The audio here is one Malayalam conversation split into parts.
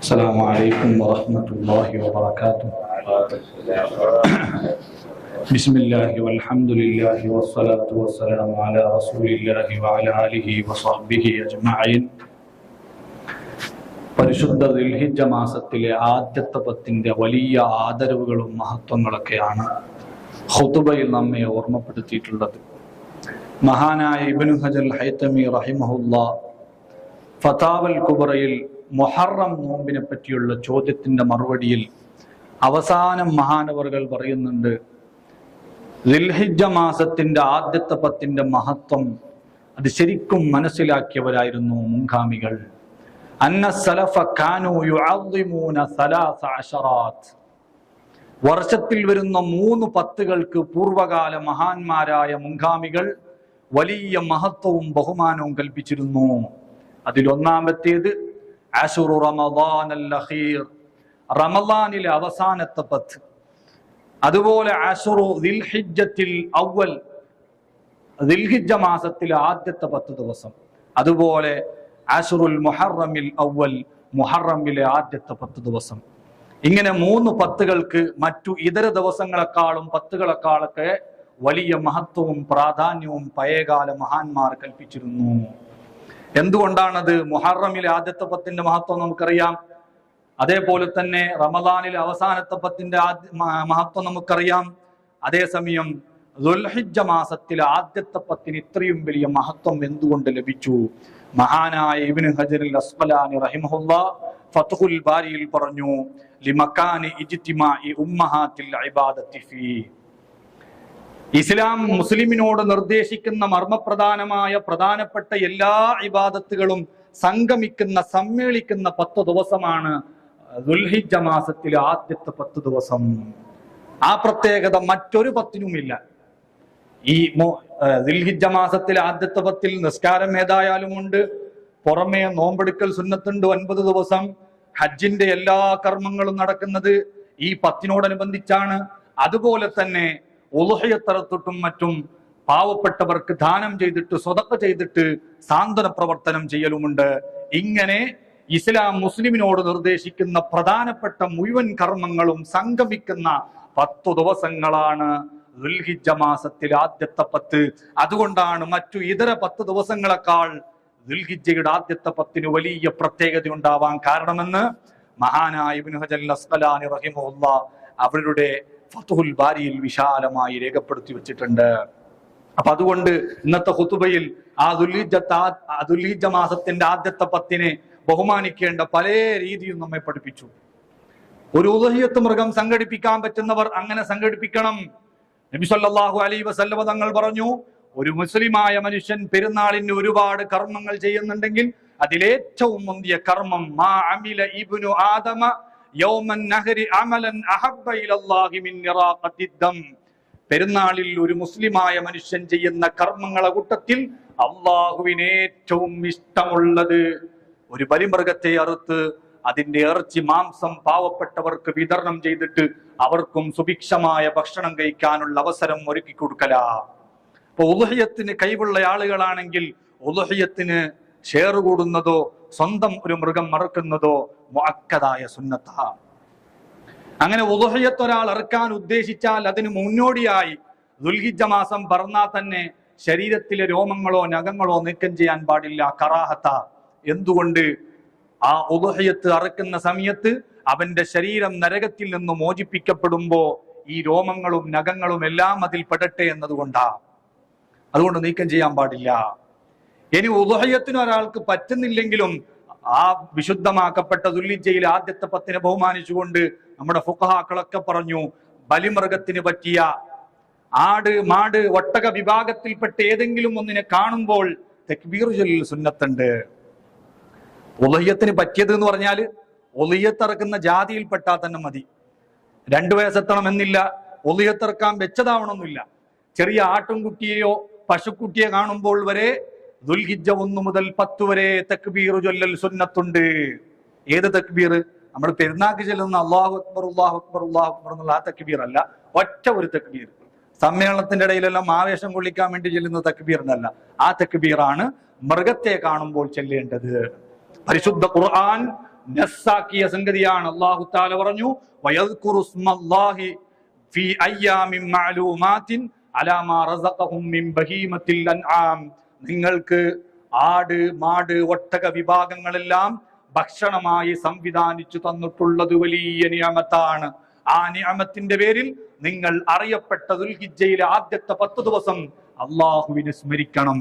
السلام عليكم ورحمة الله وبركاته. بسم الله والحمد لله والصلاة والسلام على رسول الله وعلى آله وصحبه أجمعين. പരിശുദ്ധ ദുൽഹിജ്ജ മാസത്തിലെ ആദ്യത്തെ പത്തിന്റെ വലിയ ആദരവുകളും മഹത്വങ്ങളൊക്കെയാണ് ഖുതുബയിൽ നമ്മെ ഓർമ്മപ്പെടുത്തിയിട്ടുള്ളത്. മഹാനായ ഇബ്നു ഹജർ ഹൈതമി റഹിമഹുല്ലാഹ് ഫതാവൽ കുബറയിൽ മുഹറം നോമ്പിനെ പറ്റിയുള്ള ചോദ്യത്തിന്റെ മറുപടിയിൽ അവസാനം മഹാനവറുകൾ പറയുന്നുണ്ട്, ദുൽഹിജ്ജ മാസത്തിന്റെ ആദ്യത്തെ പത്തിന്റെ മഹത്വം അത് ശരിക്കും മനസ്സിലാക്കിയവരായിരുന്നു മുൻഗാമികൾ. അന്ന സലഫ കാനു യുഅദ്ദിമൂന സലാസ അശറാത്ത്. വർഷത്തിൽ വരുന്ന 3 പത്തുകൾക്ക് പൂർവകാല മഹാന്മാരായ മുൻഗാമികൾ വലിയ മഹത്വവും ബഹുമാനവും കൽപ്പിച്ചിരുന്നു. അതിലൊന്നാമത്തേത് അശ്റു റമദാനൽ അഖീർ, റമദാനിലെ അവസാനത്തെ 10. അതുപോലെ അശ്റു ദിൽഹിജ്ജത്തിൽ അവ്വൽ, ദിൽഹിജ്ജ മാസത്തിലെ ആദ്യത്തെ 10 ദിവസം. അതുപോലെ അശ്റുൽ മുഹറമിൽ അവ്വൽ, മുഹറമിലെ ആദ്യത്തെ 10 ദിവസം. ഇങ്ങനെ 3 പത്തുകൾക്ക് മറ്റു ഇതര ദിവസങ്ങളെക്കാളും പത്തുകളെക്കാളൊക്കെ വലിയ മഹത്വവും പ്രാധാന്യവും പഴയകാല മഹാന്മാർ കൽപ്പിച്ചിരുന്നു. എന്തുകൊണ്ടാണത്? മുഹറമിലെ ആദ്യത്തെ 10ന്റെ മഹത്വം നമുക്കറിയാം. അതേപോലെ തന്നെ റമദാനിലെ അവസാനത്തെ 10ന്റെ മഹത്വം നമുക്കറിയാം. അതേസമയം ദുൽഹിജ്ജ മാസത്തിലെ ആദ്യത്തെ 10ന് ഇത്രയും വലിയ മഹത്വം എന്തുകൊണ്ട് ലഭിച്ചു? മഹാനായ ഇബ്നു ഹജർ അസ്ഖലാനി റഹിമഹുല്ലാഹ് ഫത്ഹുൽ ബാരിയിൽ പറഞ്ഞു, ലിമകാനി ഇജ്തിമാഇ ഉമ്മഹാത്തിൽ ഇബാദത്തി ഫീ. ഇസ്ലാം മുസ്ലിമിനോട് നിർദ്ദേശിക്കുന്ന മർമ്മപ്രധാനമായ പ്രധാനപ്പെട്ട എല്ലാ ഇബാദത്തുകളും സംഗമിക്കുന്ന സമ്മേളിക്കുന്ന 10 ദിവസമാണ് ദുൽഹിജ്ജ മാസത്തിലെ ആദ്യത്തെ 10 ദിവസം. ആ പ്രത്യേകത മറ്റൊരു 10നുമില്ല. ഈ ദുൽഹിജ്ജ മാസത്തിലെ ആദ്യത്തെ 10ൽ നിസ്കാരം ഏതായാലും ഉണ്ട്, പുറമേ നോമ്പെടുക്കൽ സുന്നത്തുണ്ട് 9 ദിവസം. ഹജ്ജിന്റെ എല്ലാ കർമ്മങ്ങളും നടക്കുന്നത് ഈ 10നോടനുബന്ധിച്ചാണ്. അതുപോലെ തന്നെ ഉളുഹിയത്തറത്തിട്ടും മറ്റും പാവപ്പെട്ടവർക്ക് ദാനം ചെയ്തിട്ട് സ്വതക്ക ചെയ്തിട്ട് സാന്ത്വന പ്രവർത്തനം ചെയ്യലുമുണ്ട്. ഇങ്ങനെ ഇസ്ലാം മുസ്ലിമിനോട് നിർദ്ദേശിക്കുന്ന പ്രധാനപ്പെട്ട മുഴുവൻ കർമ്മങ്ങളും സംഗമിക്കുന്ന 10 ദിവസങ്ങളാണ് ദുൽഹിജ്ജ മാസത്തിലെ ആദ്യത്തെ 10. അതുകൊണ്ടാണ് മറ്റു ഇതര 10 ദിവസങ്ങളെക്കാൾ ദുൽഹിജ്ജയുടെ ആദ്യത്തെ 10ന് വലിയ പ്രത്യേകത ഉണ്ടാവാൻ കാരണമെന്ന് മഹാനായ ഇബ്നു ഹജർ അസ്ഖലാനി റഹിമഹുല്ലാഹ് അവരുടെ ഫത്ഹുൽ ബാരിയിൽ വിശാലമായി രേഖപ്പെടുത്തി വെച്ചിട്ടുണ്ട്. അപ്പൊ അതുകൊണ്ട് ഇന്നത്തെ ഖുതുബയിൽ ആ ദുൽഹിജ്ജ മാസത്തിന്റെ ആദ്യത്തെ 10നെ ബഹുമാനിക്കേണ്ട പല രീതിയും നമ്മെ പഠിപ്പിച്ചു. ഒരു ഉദ്ഹിയ്യത്ത് മൃഗം സംഘടിപ്പിക്കാൻ പറ്റുന്നവർ അങ്ങനെ സംഘടിപ്പിക്കണം. നബി സല്ലല്ലാഹു അലൈഹി വസല്ലം തങ്ങൾ പറഞ്ഞു, ഒരു മുസ്ലിമായ മനുഷ്യൻ പെരുന്നാളിന് ഒരുപാട് കർമ്മങ്ങൾ ചെയ്യുന്നുണ്ടെങ്കിൽ അതിലേറ്റവും മുന്തിയ കർമ്മം മാ അമില ഇബ്നു ആദമ യൗമൻ നഹരി അമലൻ അഹബ്ബ ഇലല്ലാഹി മിൻ ഇറാഖത്തിദ് ദം. പെരുന്നാളിൽ ഒരു മുസ്ലിമായ മനുഷ്യൻ ചെയ്യുന്ന കർമ്മങ്ങളെ കൂട്ടത്തിൽ അള്ളാഹുവിന് ഏറ്റവും ഇഷ്ടമുള്ളത് ഒരു ബലിമൃഗത്തെ അറുത്ത് അതിന്റെ ഇറച്ചി മാംസം പാവപ്പെട്ടവർക്ക് വിതരണം ചെയ്തിട്ട് അവർക്കും സുഭിക്ഷമായ ഭക്ഷണം കഴിക്കാനുള്ള അവസരം ഒരുക്കി കൊടുക്കല. അപ്പൊ ഉളുഹിയത്തിന് കഴിവുള്ള ആളുകളാണെങ്കിൽ ഉളുഹിയത്തിന് ഷെയർ കൂടുന്നതോ സ്വന്തം ഒരു മൃഗം മറക്കുന്നതോ മുഅക്കദായ സുന്നത്താണ്. അങ്ങനെ ഉളുഹിയത്ത് ഒരാൾ ഇറക്കാൻ ഉദ്ദേശിച്ചാൽ അതിന് മുന്നോടിയായി ദുൽഹിജ്ജ മാസം പറഞ്ഞാൽ തന്നെ ശരീരത്തിലെ രോമങ്ങളോ നഖങ്ങളോ നീക്കം ചെയ്യാൻ പാടില്ല, കറാഹത്ത. എന്തുകൊണ്ട്? ആ ഉളുഹിയത്ത് അറക്കുന്ന സമയത്ത് അവന്റെ ശരീരം നരകത്തിൽ നിന്ന് മോചിപ്പിക്കപ്പെടുമ്പോ ഈ രോമങ്ങളും നഖങ്ങളും എല്ലാം അതിൽ പെടട്ടെ എന്നതുകൊണ്ടാ. അതുകൊണ്ട് നീക്കം ചെയ്യാൻ പാടില്ല. ഇനി ഉളുഹിയത്തിന് ഒരാൾക്ക് പറ്റുന്നില്ലെങ്കിലും ആ വിശുദ്ധമാക്കപ്പെട്ട ദുൽഹിജ്ജയിലെ ആദ്യത്തെ 10നെ ബഹുമാനിച്ചുകൊണ്ട് നമ്മുടെ ഫുഖഹാക്കളൊക്കെ പറഞ്ഞു, ബലിമൃഗത്തിന് പറ്റിയ ആട്, മാട്, ഒട്ടക വിഭാഗത്തിൽപ്പെട്ട ഏതെങ്കിലും ഒന്നിനെ കാണുമ്പോൾ തക്ബീർ ചൊല്ലൽ സുന്നത്തുണ്ട്. ഉളുഹിയത്തിന് പറ്റിയത് എന്ന് പറഞ്ഞാൽ ഉളുഹിയത്ത് ഇറക്കുന്ന ജാതിയിൽപ്പെട്ടാൽ തന്നെ മതി. 2 വയസ്സെത്തണം എന്നില്ല, ഉളുഹിയത്ത് ഇറക്കാൻ വെച്ചതാവണമെന്നില്ല. ചെറിയ ആട്ടുംകുട്ടിയെയോ പശുക്കുട്ടിയെ കാണുമ്പോൾ വരെ ദുൽഹിജ്ജ 1 മുതൽ 10 വരെ തക്ബീർ ചൊല്ലൽ സുന്നത്തുണ്ട്. ഏത് തക്ബീർ? നമ്മൾ പെരുന്നാക്ക് ചെല്ലുന്ന അല്ലാഹു അക്ബർ അല്ലാഹു അക്ബർ അല്ലാഹു അക്ബർ എന്നുള്ള ആ തക്ബീർ അല്ല, ഒറ്റ ഒരു തക്ബീർ. സമ്മേളനത്തിന്റെ ഇടയിലെല്ലാം ആവേശം കൊള്ളിക്കാൻ വേണ്ടി ചെല്ലുന്ന തക്ബീറിനല്ല, ആ തക്ബീറാണ് മൃഗത്തെ കാണുമ്പോൾ ചെല്ലേണ്ടത്. പരിശുദ്ധ ഖുർആൻ നസ്സാക്കിയ സംഗതിയാണ്. അല്ലാഹു തആല പറഞ്ഞു വയദ്കുറു സ്മല്ലാഹി ഫീ അയ്യാമിൻ മഅലൂമാത്തിൻ അലാ മാ റസഖഹും മിൻ ബഹീമത്തിൽ അൻആം. നിങ്ങൾക്ക് ആട് മാട് ഒട്ടക വിഭാഗങ്ങളെല്ലാം ഭക്ഷണമായി സംവിധാനിച്ചു തന്നിട്ടുള്ളത് വലിയ നിഅമത്താണ്. ആ നിഅമത്തിന്റെ പേരിൽ നിങ്ങൾ അറിയപ്പെട്ട ദുൽഹിജ്ജയിലെ ആദ്യത്തെ 10 ദിവസം അള്ളാഹുവിനെ സ്മരിക്കണം.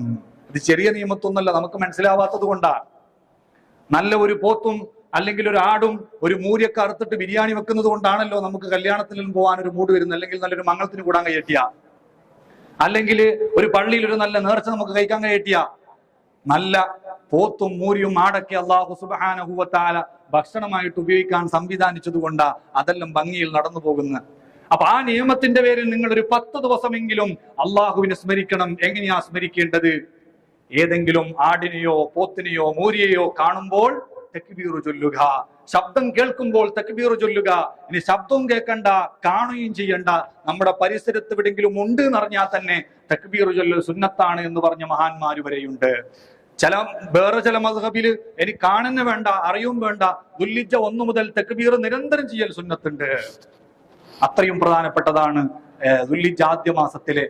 ഇത് ചെറിയ നിയമത്തൊന്നല്ല, നമുക്ക് മനസ്സിലാവാത്തത് കൊണ്ടാണ്. നല്ല ഒരു പോത്തും അല്ലെങ്കിൽ ഒരു ആടും ഒരു മൂരിയൊക്കെ അറുത്തിട്ട് ബിരിയാണി വെക്കുന്നത് കൊണ്ടാണല്ലോ നമുക്ക് കല്യാണത്തിനും പോകാൻ ഒരു മൂഡ് വരുന്നത്, അല്ലെങ്കിൽ നല്ലൊരു മംഗളത്തിന് കൂടാൻ കഴിയറ്റിയ, അല്ലെങ്കിൽ ഒരു പള്ളിയിൽ ഒരു നല്ല നേർച്ച നമുക്ക് കഴിക്കാൻ കഴിയറ്റിയ. നല്ല പോത്തും മൂരിയും ആടൊക്കെ അല്ലാഹു സുബ്ഹാനഹു വ തആല ഭക്ഷണമായിട്ട് ഉപയോഗിക്കാൻ സംവിധാനിച്ചത് കൊണ്ടാ അതെല്ലാം ഭംഗിയിൽ നടന്നു പോകുന്നത്. അപ്പൊ ആ നിയമത്തിന്റെ പേരിൽ നിങ്ങൾ ഒരു 10 ദിവസമെങ്കിലും അള്ളാഹുവിനെ സ്മരിക്കണം. എങ്ങനെയാ സ്മരിക്കേണ്ടത്? ഏതെങ്കിലും ആടിനെയോ പോത്തിനെയോ മൂരിയെയോ കാണുമ്പോൾ തക്ബീർ ചൊല്ലുക. ശബ്ദം കേൾക്കുമ്പോൾ തക്ബീർ ചൊല്ലുക. ഇനി ശബ്ദവും കേൾക്കണ്ട, കാണുകയും ചെയ്യണ്ട, നമ്മുടെ പരിസരത്ത് എവിടെയെങ്കിലും ഉണ്ട് എന്നറിഞ്ഞാൽ തന്നെ തക്ബീർ ചൊല്ലൽ സുന്നത്താണ് എന്ന് പറഞ്ഞ മഹാന്മാര് വരെയുണ്ട്. വേറെ ചില മദ്ഹബില് എനിക്ക് കാണുന്ന വേണ്ട, അറിയും വേണ്ട, ദുൽഹിജ്ജ 1 മുതൽ തക്ബീർ നിരന്തരം ചെയ്യൽ സുന്നത്തുണ്ട്. അത്രയും പ്രധാനപ്പെട്ടതാണ് ദുൽഹിജ്ജ ആദ്യ മാസത്തിലെ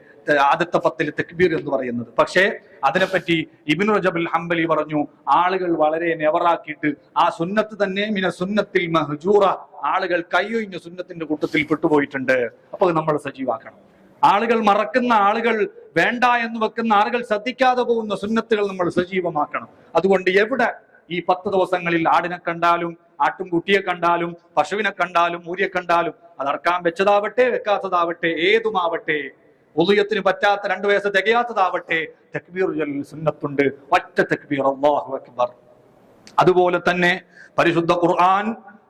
ആദ്യത്തെ 10 തക്ബീർ എന്ന് പറയുന്നത്. പക്ഷേ അതിനെപ്പറ്റി ഇബ്നു റജബ് അൽ ഹംബലി പറഞ്ഞു, ആളുകൾ വളരെ നെവറാക്കിയിട്ട് ആ സുന്നത്ത് തന്നെ മിന സുന്നത്തിൽ മഹ്ജൂറ, ആളുകൾ കൈയൊഴിഞ്ഞ സുന്നത്തിന്റെ കൂട്ടത്തിൽ പെട്ടുപോയിട്ടുണ്ട്. അപ്പൊ നമ്മൾ സജീവാക്കണം. ആളുകൾ മറക്കുന്ന, ആളുകൾ വേണ്ട എന്ന് വെക്കുന്ന, ആളുകൾ ശ്രദ്ധിക്കാതെ പോകുന്ന സുന്നത്തുകൾ നമ്മൾ സജീവമാക്കണം. അതുകൊണ്ട് എവിടെ ഈ 10 ദിവസങ്ങളിൽ ആടിനെ കണ്ടാലും ആട്ടുംകുട്ടിയെ കണ്ടാലും പശുവിനെ കണ്ടാലും മൂരിയെ കണ്ടാലും, അത് അറക്കാൻ വെച്ചതാവട്ടെ വെക്കാത്തതാവട്ടെ ഏതുമാവട്ടെ, ഉളുയത്തിന് പറ്റാത്ത 2 വയസ്സ് തികയാത്തതാവട്ടെ, തക്ബീർ ചൊല്ലൽ സുന്നത്തുണ്ട്. ഒറ്റ തക്ബീർ, അല്ലാഹു അക്ബർ. അതുപോലെ തന്നെ പരിശുദ്ധ ഖുർആൻ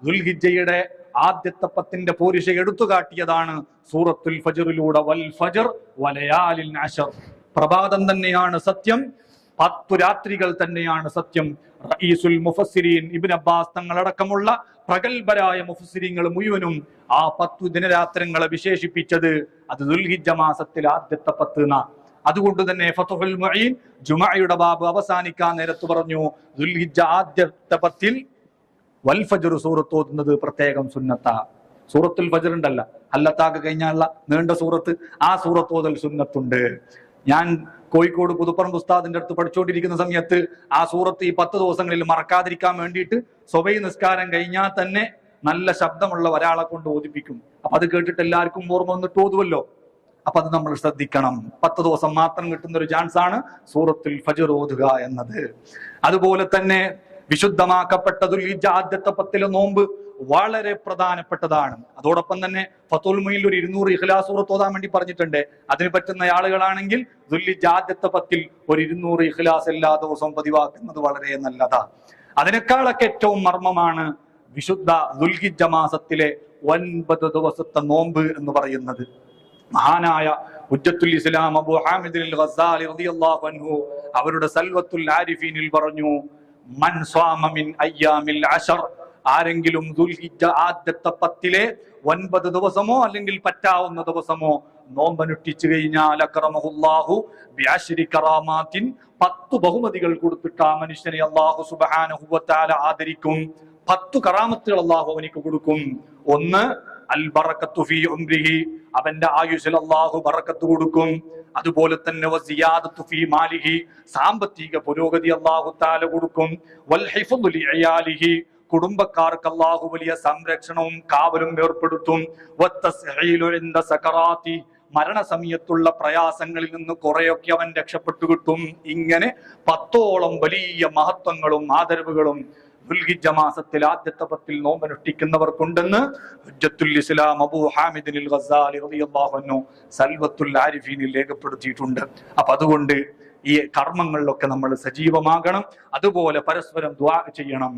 ദുൽഹിജ്ജയുടെ ആദ്യത്തെ 10ന്റെ പോരിശ എടുത്തു കാട്ടിയതാണ് സൂറത്തുൽ ഫജ്റിലൂടെ. വൽ ഫജ്ർ വലയാലിൻ അശർ, പ്രഭാതം തന്നെയാണ് സത്യം, 10 രാത്രികൾ തന്നെയാണ് സത്യം. റഈസുൽ മുഫസ്സിരീൻ ഇബ്നു അബ്ബാസ് തങ്ങളടക്കമുള്ള പ്രഗൽഭരായ മുഫസ്സിരീങ്ങൾ മുഴുവനും ആ 10 ദിനരാത്രങ്ങളെ വിശേഷിപ്പിച്ചത് അത് ദുൽഹിജ്ജ മാസത്തിൽ ആദ്യത്തെ 10. അതുകൊണ്ട് തന്നെ ഫത്ഹുൽ മുഈൻ ജുമഅയുടെ ബാബ് അവസാനിക്കാൻ നേരത്ത് പറഞ്ഞു, ദുൽഹിജ്ജ ആദ്യത്തെ 10 വൽ ഫജ്ർ സൂറത്ത് ഓതുന്നത് പ്രത്യേകം സുന്നത്താ. സൂറത്തുൽ ഫജ്ർ ഉണ്ടല്ല, അല്ലത്താക്ക് കഴിഞ്ഞാലുള്ള നീണ്ട സൂറത്ത്, ആ സൂറത്ത് ഓതൽ സുന്നത്തുണ്ട്. ഞാൻ കോഴിക്കോട് പുതുപ്പറമ്പ് ഉസ്താദിന്റെ അടുത്ത് പഠിച്ചുകൊണ്ടിരിക്കുന്ന സമയത്ത് ആ സൂറത്ത് ഈ 10 ദിവസങ്ങളിൽ മറക്കാതിരിക്കാൻ വേണ്ടിയിട്ട് സുബഹി നിസ്കാരം കഴിഞ്ഞാൽ തന്നെ നല്ല ശബ്ദമുള്ള ഒരാളെ കൊണ്ട് ഓതിപ്പിക്കും. അപ്പൊ അത് കേട്ടിട്ട് എല്ലാവർക്കും ഓർമ്മ വന്നിട്ട് ഓതുവല്ലോ. അപ്പൊ അത് നമ്മൾ ശ്രദ്ധിക്കണം. 10 ദിവസം മാത്രം കിട്ടുന്ന ഒരു ചാൻസ് ആണ് സൂറത്തുൽ ഫജ്ർ ഓതുക എന്നത്. അതുപോലെ തന്നെ വിശുദ്ധമാക്കപ്പെട്ട ദുൽഹിജ്ജ ആദ്യത്തെ 10 നോമ്പ് വളരെ പ്രധാനപ്പെട്ടതാണ്. അതോടൊപ്പം തന്നെ ഫത്തുൽ മുഈനിൽ ഒരു 200 ഇഖ്ലാസ് സൂറത്ത് ഓതാൻ വേണ്ടി പറഞ്ഞിട്ടുണ്ട്. അതിന് പറ്റുന്ന ആളുകളാണെങ്കിൽ ദുൽഹിജ്ജ ആദ്യത്തെ 10 ഒരു 200 ഇഖ്ലാസ് എല്ലാ ദിവസവും പതിവാക്കുന്നത് വളരെ നല്ലതാ. അതിനേക്കാളൊക്കെ ഏറ്റവും മർമ്മമാണ് വിശുദ്ധ ദുൽഹിജ്ജ മാസത്തിലെ 9 ദിവസത്തെ നോമ്പ് എന്ന് പറയുന്നത്. മഹാനായ ഹുജ്ജത്തുൽ ഇസ്ലാം അബൂ ഹാമിദ് അൽ ഗസ്സാലി റളിയല്ലാഹു അൻഹു അവരുടെ സൽവത്തുൽ ആരിഫീനിൽ പറഞ്ഞു, മൻ സ്വാമ മിൻ അയ്യാമിൽ അശർ, ആരെങ്കിലും ദുൽഹിജ്ജ ആദ്യത്തെ 10 9 ദിവസമോ അല്ലെങ്കിൽ പറ്റാവുന്ന ദിവസമോ നോമ്പനുഷ്ഠിച്ചു കഴിഞ്ഞാൽ അക്റമഹുല്ലാഹു ബിഅശ്രി കറാമാത്തിൻ, 10 ബഹുമതികൾ കൊടുത്തിട്ട് ആ മനുഷ്യനെ അല്ലാഹു സുബ്ഹാനഹു വ തആല ആദരിക്കും. 10 കറാമത്തുകൾ അല്ലാഹു അവനിക്ക് കൊടുക്കും. ഒന്ന് അൽ ബറകത്തു ഫീ ഉംരിഹി, അവന്റെ ആയുസ്സിൽ അല്ലാഹു ബറക്കത്ത് കൊടുക്കും. അതുപോലെ തന്നെ വസിയാദത്തു ഫീ മാലിഹി, സാമ്പത്തിക പുരോഗതി അല്ലാഹു തആല കൊടുക്കും. വൽ ഹിഫ്ദു ലിഅയാലിഹി, കുടുംബക്കാർക്ക് അല്ലാഹു വലിയ സംരക്ഷണവും കാവലും ഏർപ്പെടുത്തും. വത്തസ്ഹീലു ഇൻദ സകറാത്തി, മരണസമയത്തുള്ള പ്രയാസങ്ങളിൽ നിന്ന് കുറെയൊക്കെ അവൻ രക്ഷപ്പെട്ടു കിട്ടും. ഇങ്ങനെ 10ഓളം വലിയ മഹത്വങ്ങളും ആദരവുകളും ദുൽഹിജ്ജ മാസത്തിൽ ആദ്യത്തെ 10 നോമ്പനുഷ്ഠിക്കുന്നവർക്കുണ്ടെന്ന് ഹുജ്ജത്തുൽ ഇസ്ലാം അബൂ ഹാമിദ് അൽ ഗസ്സാലി റളിയല്ലാഹു അൻഹു സൽവത്തുൽ ആരിഫീനിൽ രേഖപ്പെടുത്തിയിട്ടുണ്ട്. അപ്പൊ അതുകൊണ്ട് ഈ കർമ്മങ്ങളിലൊക്കെ നമ്മൾ സജീവമാകണം. അതുപോലെ പരസ്പരം ദുആ ചെയ്യണം.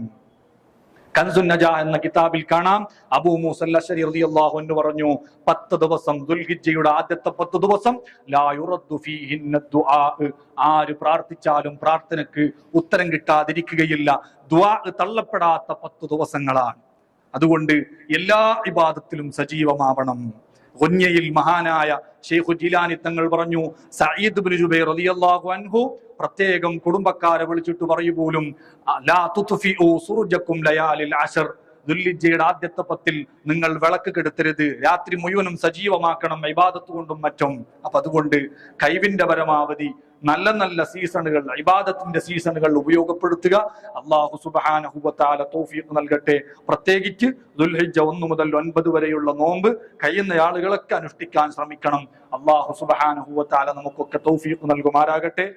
കൻസുൻ നജാ എന്ന കിതാബിൽ കാണാം, അബൂ മൂസ അൽ-അശ്അരി റളിയല്ലാഹു അൻഹു പറഞ്ഞു, 10 ദിവസം ദുൽഹിജ്ജയുടെ ആദ്യത്തെ 10 ദിവസം ലാ യുറദ്ദു ഫീഹിന്ന ദുആ, ആര് പ്രാർത്ഥിച്ചാലും പ്രാർത്ഥനയ്ക്ക് ഉത്തരം കിട്ടാതിരിക്കുകയില്ല. ദുആ തള്ളപ്പെടാത്ത 10 ദിവസങ്ങളാണ്. അതുകൊണ്ട് എല്ലാ ഇബാദത്തിലും സജീവമാവണം. ഗുന്യയിൽ മഹാനായ ഷെയ്ഖു ജീലാനി തങ്ങൾ പറഞ്ഞു, സഈദ് ഇബ്നു ജുബൈർ റളിയല്ലാഹു അൻഹു പ്രത്യേകം കുടുംബക്കാരെ വിളിച്ചിട്ട് പറയൂ പോലും, ലാ തുത്ഫിഉ സുറുജക്കും ലയാലിൽ അശർ, ദുൽഹിജ്ജയുടെ ആദ്യത്തെ 10 നിങ്ങൾ വിളക്ക് കെടുത്തരുത്, രാത്രി മുഴുവനും സജീവമാക്കണം ഇബാദത്ത് കൊണ്ടും മറ്റും. അപ്പൊ അതുകൊണ്ട് കഴിവിന്റെ പരമാവധി നല്ല നല്ല സീസണുകൾ, ഇബാദത്തിന്റെ സീസണുകൾ ഉപയോഗപ്പെടുത്തുക. അല്ലാഹു സുബ്ഹാനഹു വ തആല തൗഫീഖ് നൽകട്ടെ. പ്രത്യേകിച്ച് ദുൽഹിജ്ജ 1 മുതൽ 9 വരെയുള്ള നോമ്പ് കഴിയുന്ന ആളുകളൊക്കെ അനുഷ്ഠിക്കാൻ ശ്രമിക്കണം. അല്ലാഹു സുബ്ഹാനഹു വ തആല നമുക്കൊക്കെ തൗഫീഖ് നൽകുമാറാകട്ടെ.